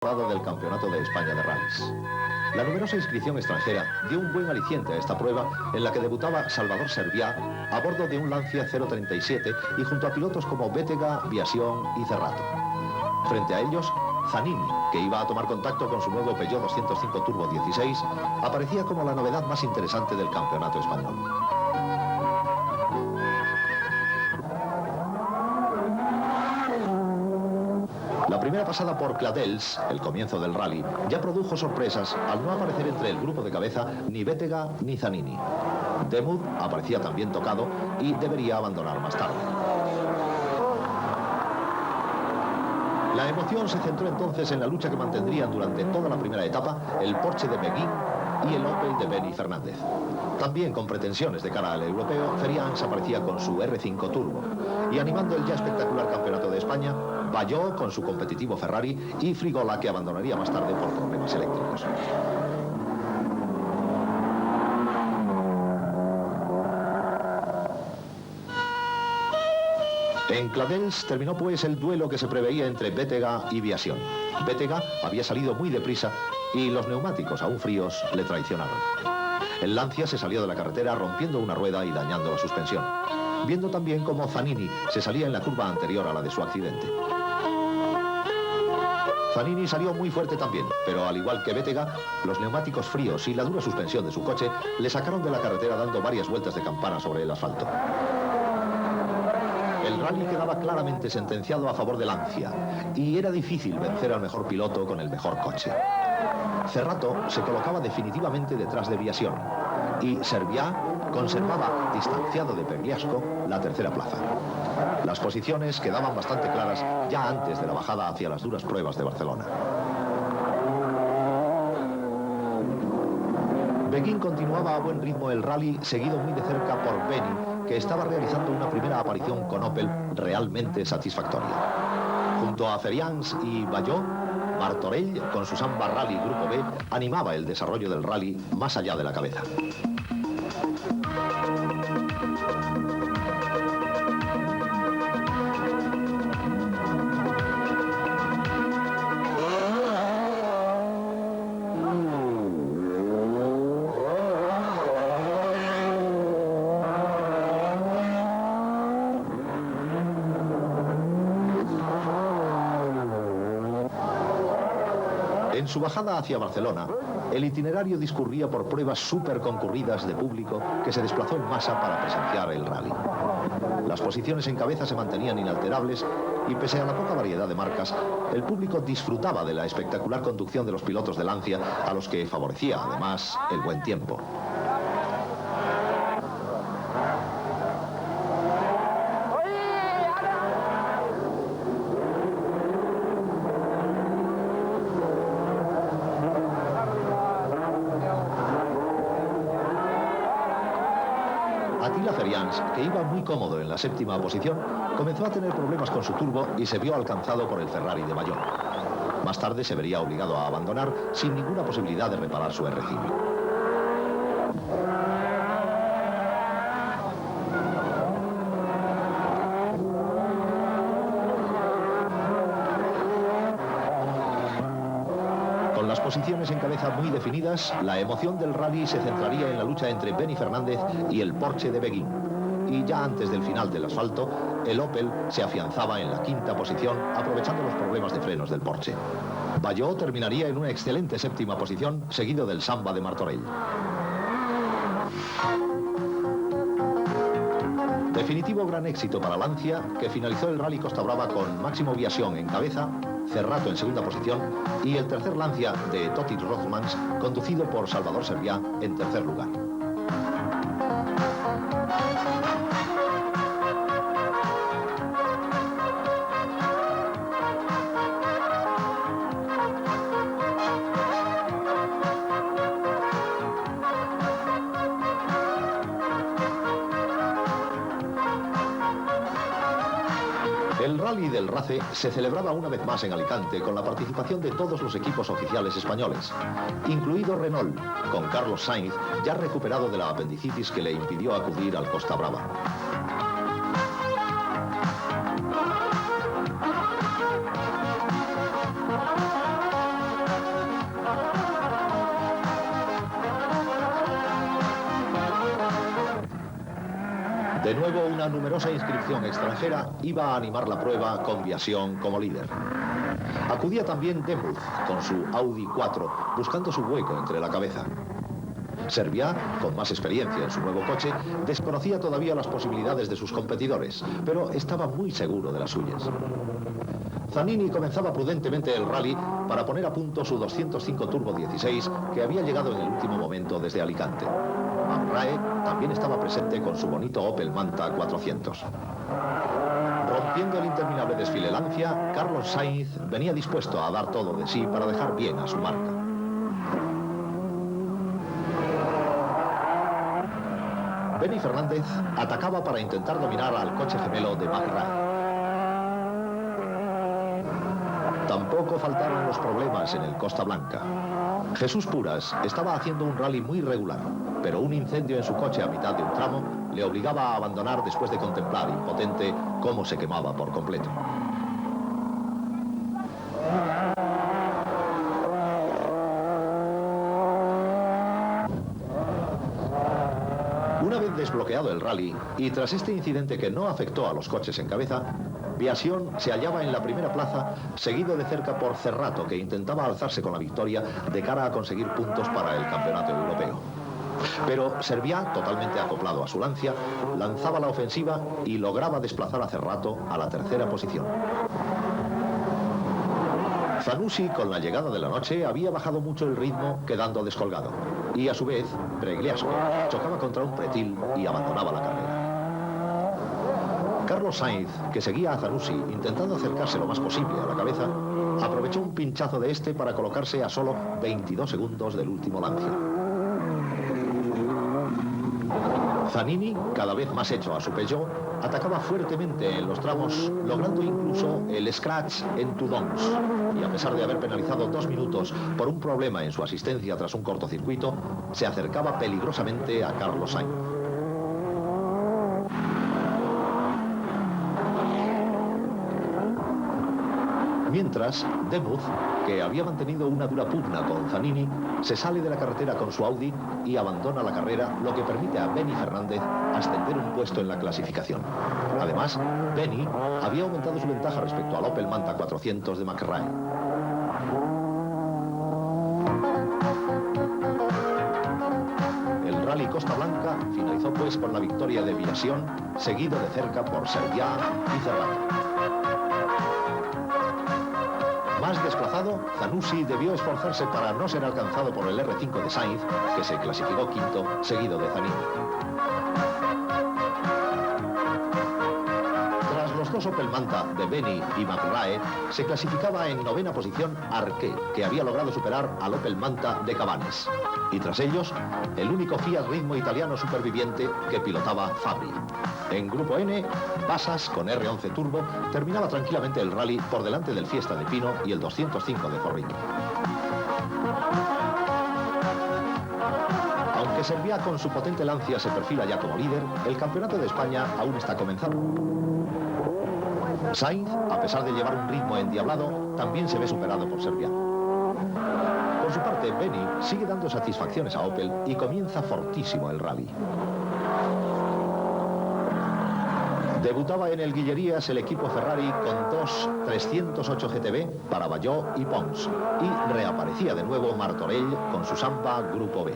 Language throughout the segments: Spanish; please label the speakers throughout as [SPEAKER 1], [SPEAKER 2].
[SPEAKER 1] temporada del Campeonato de España de Rallys. La numerosa inscripción extranjera dio un buen aliciente a esta prueba, en la que debutaba Salvador Serviá a bordo de un Lancia 037 y junto a pilotos como Bétega, Biasion y Cerrato. Frente a ellos, Zanini, que iba a tomar contacto con su nuevo Peugeot 205 Turbo 16, aparecía como la novedad más interesante del campeonato español. La primera pasada por Cladels, el comienzo del rally, ya produjo sorpresas al no aparecer entre el grupo de cabeza ni Bétega ni Zanini. Demuth aparecía también tocado y debería abandonar más tarde. La emoción se centró entonces en la lucha que mantendrían durante toda la primera etapa el Porsche de Beguín y el Opel de Benny Fernández. También con pretensiones de cara al europeo, Ferians aparecía con su R5 Turbo. Y animando el ya espectacular campeonato de España, Bayó con su competitivo Ferrari y Frigola, que abandonaría más tarde por problemas eléctricos. En Cladels terminó pues el duelo que se preveía entre Bétega y Biasion. Bétega había salido muy deprisa y los neumáticos aún fríos le traicionaron. El Lancia se salió de la carretera rompiendo una rueda y dañando la suspensión, viendo también cómo Zanini se salía en la curva anterior a la de su accidente. Zanini salió muy fuerte también, pero al igual que Bétega, los neumáticos fríos y la dura suspensión de su coche le sacaron de la carretera dando varias vueltas de campana sobre el asfalto. El rally quedaba claramente sentenciado a favor de Lancia y era difícil vencer al mejor piloto con el mejor coche. Cerrato se colocaba definitivamente detrás de Biasion y Serviá conservaba, distanciado de Pegliasco, la tercera plaza. Las posiciones quedaban bastante claras ya antes de la bajada hacia las duras pruebas de Barcelona. Beguín continuaba a buen ritmo el rally, seguido muy de cerca por Benny, que estaba realizando una primera aparición con Opel realmente satisfactoria. Junto a Ferians y Bayó, Martorell, con su Samba Rally Grupo B, animaba el desarrollo del rally más allá de la cabeza. En su bajada hacia Barcelona, el itinerario discurría por pruebas súper concurridas de público que se desplazó en masa para presenciar el rally. Las posiciones en cabeza se mantenían inalterables y pese a la poca variedad de marcas, el público disfrutaba de la espectacular conducción de los pilotos de Lancia, a los que favorecía además el buen tiempo. Attila Ferians, que iba muy cómodo en la séptima posición, comenzó a tener problemas con su turbo y se vio alcanzado por el Ferrari de Bayón. Más tarde se vería obligado a abandonar sin ninguna posibilidad de reparar su R5. Con las posiciones en cabeza muy definidas, la emoción del rally se centraría en la lucha entre Benny Fernández y el Porsche de Beguín. Y ya antes del final del asfalto, el Opel se afianzaba en la quinta posición, aprovechando los problemas de frenos del Porsche. Bayó terminaría en una excelente séptima posición, seguido del Samba de Martorell. Definitivo gran éxito para Lancia, que finalizó el rally Costa Brava con Máximo Biasion en cabeza, Cerrato en segunda posición y el tercer Lancia de Totis Rothmans, conducido por Salvador Serviá, en tercer lugar. El Rally del RACE se celebraba una vez más en Alicante con la participación de todos los equipos oficiales españoles, incluido Renault, con Carlos Sainz ya recuperado de la apendicitis que le impidió acudir al Costa Brava. De nuevo, una numerosa inscripción extranjera iba a animar la prueba con Biasion como líder. Acudía también Demuth con su Audi 4, buscando su hueco entre la cabeza. Serviá, con más experiencia en su nuevo coche, desconocía todavía las posibilidades de sus competidores, pero estaba muy seguro de las suyas. Zanini comenzaba prudentemente el rally para poner a punto su 205 Turbo 16, que había llegado en el último momento desde Alicante. McRae también estaba presente con su bonito Opel Manta 400. Rompiendo el interminable desfile Lancia, Carlos Sainz venía dispuesto a dar todo de sí para dejar bien a su marca. Benny Fernández atacaba para intentar dominar al coche gemelo de McRae. Tampoco faltaron los problemas en el Costa Blanca. Jesús Puras estaba haciendo un rally muy regular, pero un incendio en su coche a mitad de un tramo le obligaba a abandonar después de contemplar impotente cómo se quemaba por completo. Una vez desbloqueado el rally, y tras este incidente que no afectó a los coches en cabeza, Biasion se hallaba en la primera plaza, seguido de cerca por Cerrato, que intentaba alzarse con la victoria de cara a conseguir puntos para el campeonato europeo. Pero Serviá, totalmente acoplado a su Lancia, lanzaba la ofensiva y lograba desplazar a Cerrato a la tercera posición. Zanussi, con la llegada de la noche, había bajado mucho el ritmo, quedando descolgado. Y a su vez, Pregliasco chocaba contra un pretil y abandonaba la carrera. Carlos Sainz, que seguía a Zanussi intentando acercarse lo más posible a la cabeza, aprovechó un pinchazo de este para colocarse a solo 22 segundos del último Lancia. Zanini, cada vez más hecho a su Peugeot, atacaba fuertemente en los tramos, logrando incluso el scratch en Tudons. Y a pesar de haber penalizado 2 minutos por un problema en su asistencia tras un cortocircuito, se acercaba peligrosamente a Carlos Sainz. Mientras, Demuth, que había mantenido una dura pugna con Zanini, se sale de la carretera con su Audi y abandona la carrera, lo que permite a Benny Fernández ascender un puesto en la clasificación. Además, Benny había aumentado su ventaja respecto al Opel Manta 400 de McRae. El Rally Costa Blanca finalizó pues con la victoria de Biasion, seguido de cerca por Serviá y Cerrato. Más desplazado, Zanussi debió esforzarse para no ser alcanzado por el R5 de Sainz, que se clasificó quinto, seguido de Zanini. Tras los dos Opel Manta de Benny y McRae, se clasificaba en novena posición Arquet, que había logrado superar al Opel Manta de Cabanes. Y tras ellos, el único Fiat Ritmo italiano superviviente que pilotaba Fabri. En Grupo N, Passas con R11 Turbo terminaba tranquilamente el rally por delante del Fiesta de Pino y el 205 de Zorrilla. Aunque Serviá con su potente Lancia se perfila ya como líder, el Campeonato de España aún está comenzando. Sainz, a pesar de llevar un ritmo endiablado, también se ve superado por Serviá. Por su parte, Benny sigue dando satisfacciones a Opel y comienza fortísimo el rally. Debutaba en el Guillerías el equipo Ferrari con dos 308 GTB para Bayó y Pons, y reaparecía de nuevo Martorell con su Sampa Grupo B.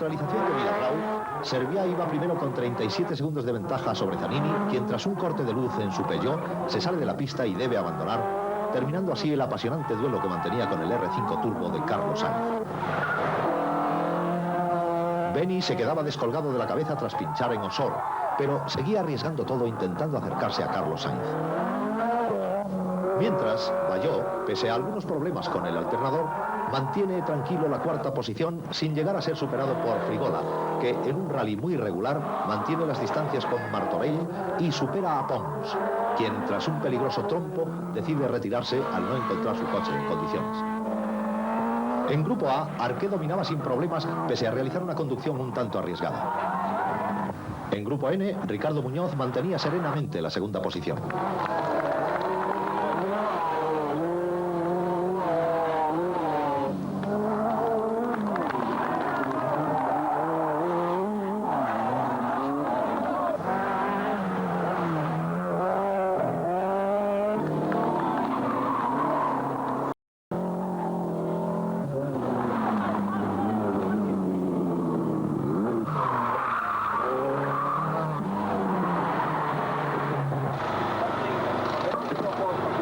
[SPEAKER 1] neutralización de Vidagrau, Servià iba primero con 37 segundos de ventaja sobre Zanini, quien tras un corte de luz en su Peugeot se sale de la pista y debe abandonar, terminando así el apasionante duelo que mantenía con el R5 Turbo de Carlos Sainz. Benny se quedaba descolgado de la cabeza tras pinchar en Osor, pero seguía arriesgando todo intentando acercarse a Carlos Sainz. Mientras, Bayot, pese a algunos problemas con el alternador, mantiene tranquilo la cuarta posición sin llegar a ser superado por Frigola, que en un rally muy irregular mantiene las distancias con Martorell y supera a Pons, quien tras un peligroso trompo decide retirarse al no encontrar su coche en condiciones. En Grupo A, Arqué dominaba sin problemas pese a realizar una conducción un tanto arriesgada. En Grupo N, Ricardo Muñoz mantenía serenamente la segunda posición.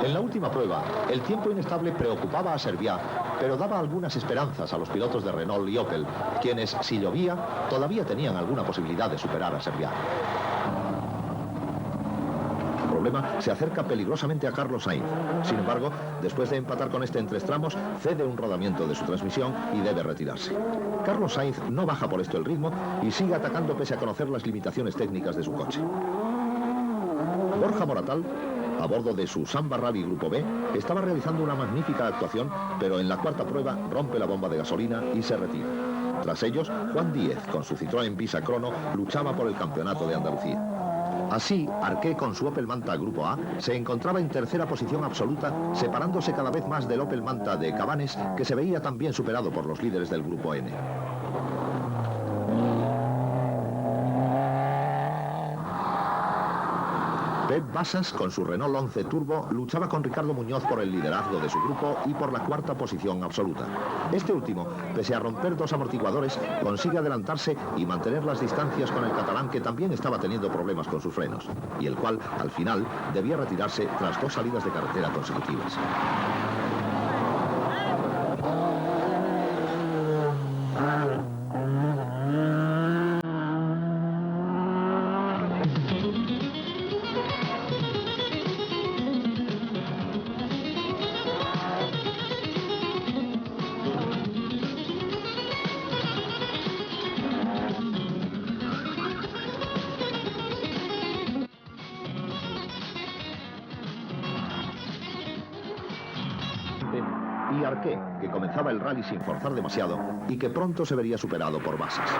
[SPEAKER 1] En la última prueba, el tiempo inestable preocupaba a Servià, pero daba algunas esperanzas a los pilotos de Renault y Opel, quienes, si llovía, todavía tenían alguna posibilidad de superar a Servià. El problema se acerca peligrosamente a Carlos Sainz. Sin embargo, después de empatar con este en 3 tramos, cede un rodamiento de su transmisión y debe retirarse. Carlos Sainz no baja por esto el ritmo y sigue atacando pese a conocer las limitaciones técnicas de su coche. Borja Moratal, a bordo de su Samba Rally Grupo B, estaba realizando una magnífica actuación, pero en la cuarta prueba rompe la bomba de gasolina y se retira. Tras ellos, Juan Díez, con su Citroën Visa Crono, luchaba por el campeonato de Andalucía. Así, Arqué, con su Opel Manta Grupo A, se encontraba en tercera posición absoluta, separándose cada vez más del Opel Manta de Cabanes, que se veía también superado por los líderes del Grupo N. Pep Basas, con su Renault 11 Turbo, luchaba con Ricardo Muñoz por el liderazgo de su grupo y por la cuarta posición absoluta. Este último, pese a romper 2 amortiguadores, consigue adelantarse y mantener las distancias con el catalán, que también estaba teniendo problemas con sus frenos, y el cual, al final, debía retirarse tras 2 salidas de carretera consecutivas. Y Arqué, que comenzaba el rally sin forzar demasiado y que pronto se vería superado por Basas.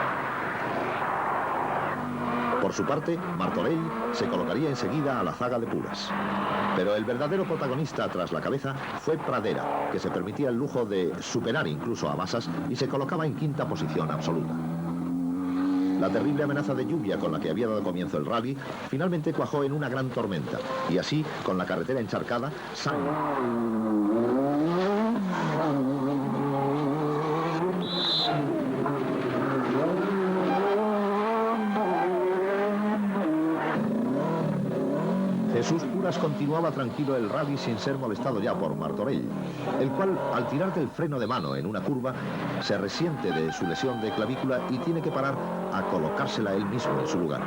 [SPEAKER 1] Por su parte, Martorell se colocaría enseguida a la zaga de puras. Pero el verdadero protagonista tras la cabeza fue Pradera, que se permitía el lujo de superar incluso a Basas y se colocaba en quinta posición absoluta. La terrible amenaza de lluvia con la que había dado comienzo el rally finalmente cuajó en una gran tormenta, y así, con la carretera encharcada, Sainz Jesús Puras continuaba tranquilo el rally sin ser molestado ya por Martorell, el cual, al tirar del freno de mano en una curva, se resiente de su lesión de clavícula y tiene que parar a colocársela él mismo en su lugar.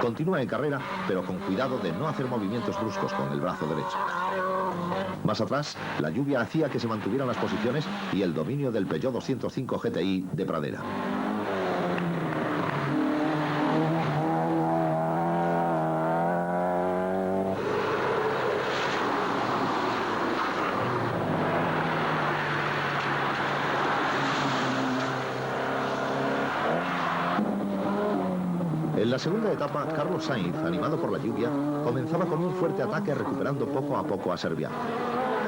[SPEAKER 1] Continúa en carrera, pero con cuidado de no hacer movimientos bruscos con el brazo derecho. Más atrás, la lluvia hacía que se mantuvieran las posiciones y el dominio del Peugeot 205 GTI de Pradera. En la segunda etapa, Carlos Sainz, animado por la lluvia, comenzaba con un fuerte ataque recuperando poco a poco a Servià.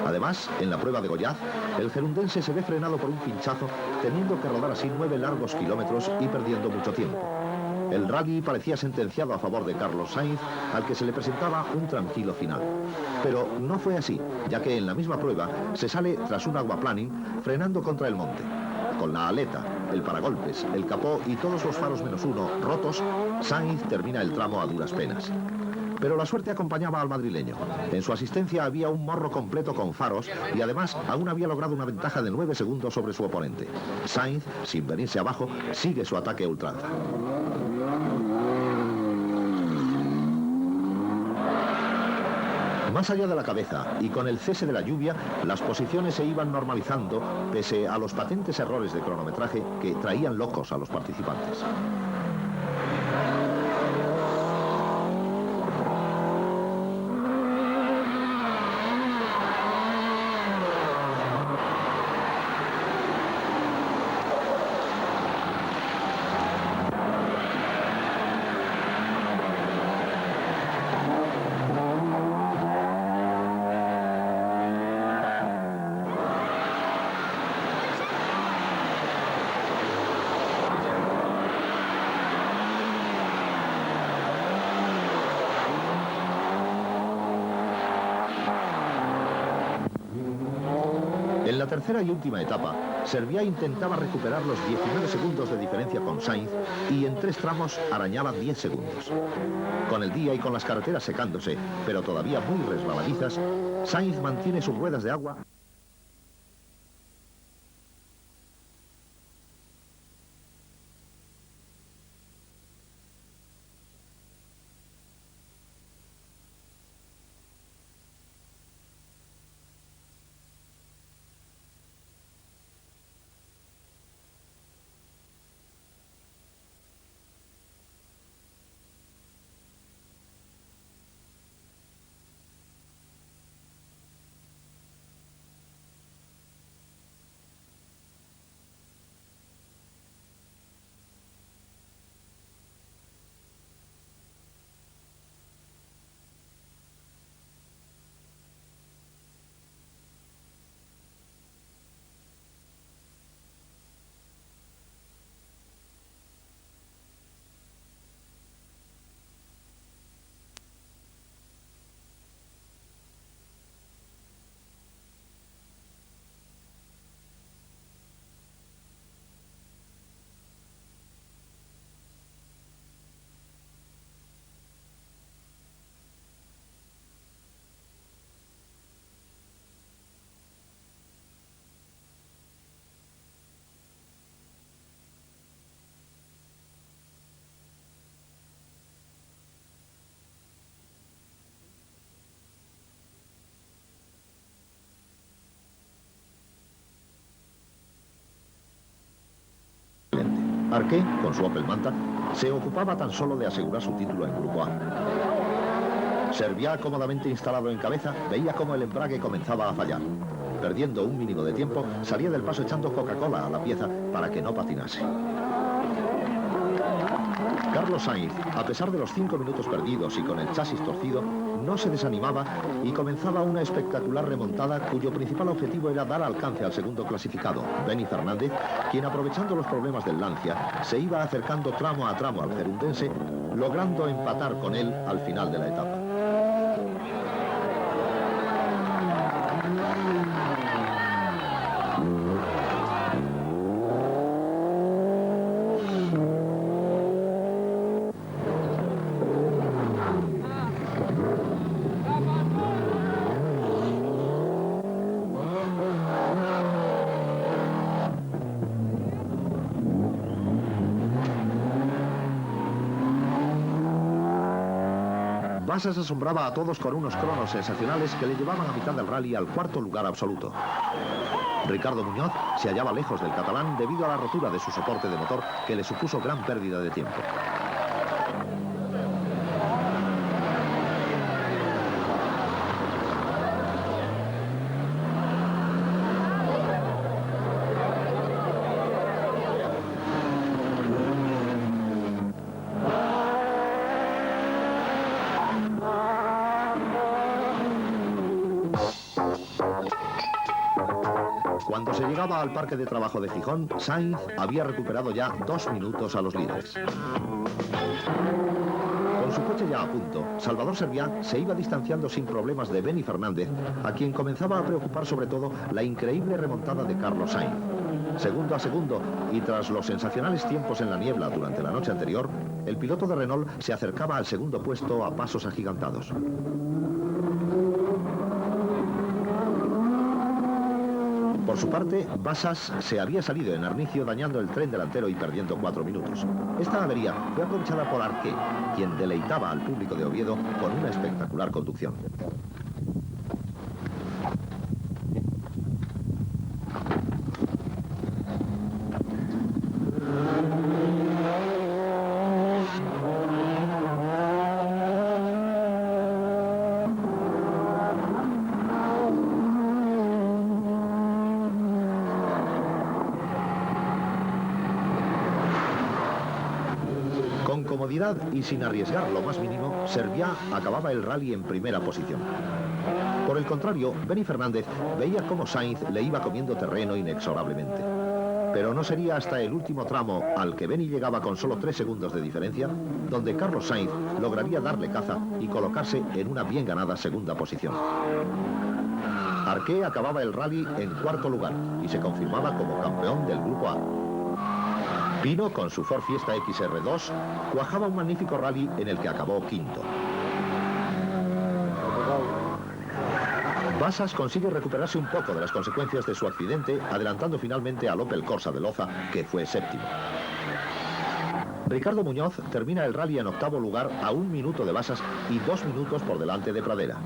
[SPEAKER 1] Además, en la prueba de Goiás, el gerundense se ve frenado por un pinchazo, teniendo que rodar así 9 largos kilómetros y perdiendo mucho tiempo. El rally parecía sentenciado a favor de Carlos Sainz, al que se le presentaba un tranquilo final. Pero no fue así, ya que en la misma prueba se sale tras un aquaplaning frenando contra el monte. Con la aleta, el paragolpes, el capó y todos los faros menos uno rotos, Sainz termina el tramo a duras penas. Pero la suerte acompañaba al madrileño. En su asistencia había un morro completo con faros y además aún había logrado una ventaja de 9 segundos sobre su oponente. Sainz, sin venirse abajo, sigue su ataque a ultranza. Más allá de la cabeza y con el cese de la lluvia, las posiciones se iban normalizando pese a los patentes errores de cronometraje que traían locos a los participantes. En la tercera y última etapa, Serviá intentaba recuperar los 19 segundos de diferencia con Sainz y en 3 tramos arañaba 10 segundos. Con el día y con las carreteras secándose, pero todavía muy resbaladizas, Sainz mantiene sus ruedas de agua. Arquet, con su Opel Manta, se ocupaba tan solo de asegurar su título en Grupo A. Serviá, cómodamente instalado en cabeza, veía cómo el embrague comenzaba a fallar. Perdiendo un mínimo de tiempo, salía del paso echando Coca-Cola a la pieza para que no patinase. Carlos Sainz, a pesar de los 5 minutos perdidos y con el chasis torcido, no se desanimaba y comenzaba una espectacular remontada cuyo principal objetivo era dar alcance al segundo clasificado, Benny Fernández, quien aprovechando los problemas del Lancia se iba acercando tramo a tramo al gerundense, logrando empatar con él al final de la etapa. Bassas asombraba a todos con unos cronos sensacionales que le llevaban a mitad del rally al 4º lugar absoluto. Ricardo Muñoz se hallaba lejos del catalán debido a la rotura de su soporte de motor que le supuso gran pérdida de tiempo. Cuando se llegaba al parque de trabajo de Gijón, Sainz había recuperado ya 2 minutos a los líderes. Con su coche ya a punto, Salvador Serviá se iba distanciando sin problemas de Benny Fernández, a quien comenzaba a preocupar sobre todo la increíble remontada de Carlos Sainz. segundo a segundo, y tras los sensacionales tiempos en la niebla durante la noche anterior, el piloto de Renault se acercaba al segundo puesto a pasos agigantados. Por su parte, Bassas se había salido en armicio dañando el tren delantero y perdiendo 4 minutos. Esta avería fue aprovechada por Arqué, quien deleitaba al público de Oviedo con una espectacular conducción. Con comodidad y sin arriesgar lo más mínimo, Serviá acababa el rally en primera posición. Por el contrario, Benny Fernández veía cómo Sainz le iba comiendo terreno inexorablemente. Pero no sería hasta el último tramo, al que Benny llegaba con solo 3 segundos de diferencia, donde Carlos Sainz lograría darle caza y colocarse en una bien ganada segunda posición. Arqué acababa el rally en cuarto lugar y se confirmaba como campeón del Grupo A. Pino, con su Ford Fiesta XR2, cuajaba un magnífico rally en el que acabó quinto. Bassas consigue recuperarse un poco de las consecuencias de su accidente, adelantando finalmente al Opel Corsa de Loza, que fue séptimo. Ricardo Muñoz termina el rally en octavo lugar a 1 minuto de Bassas y 2 minutos por delante de Pradera.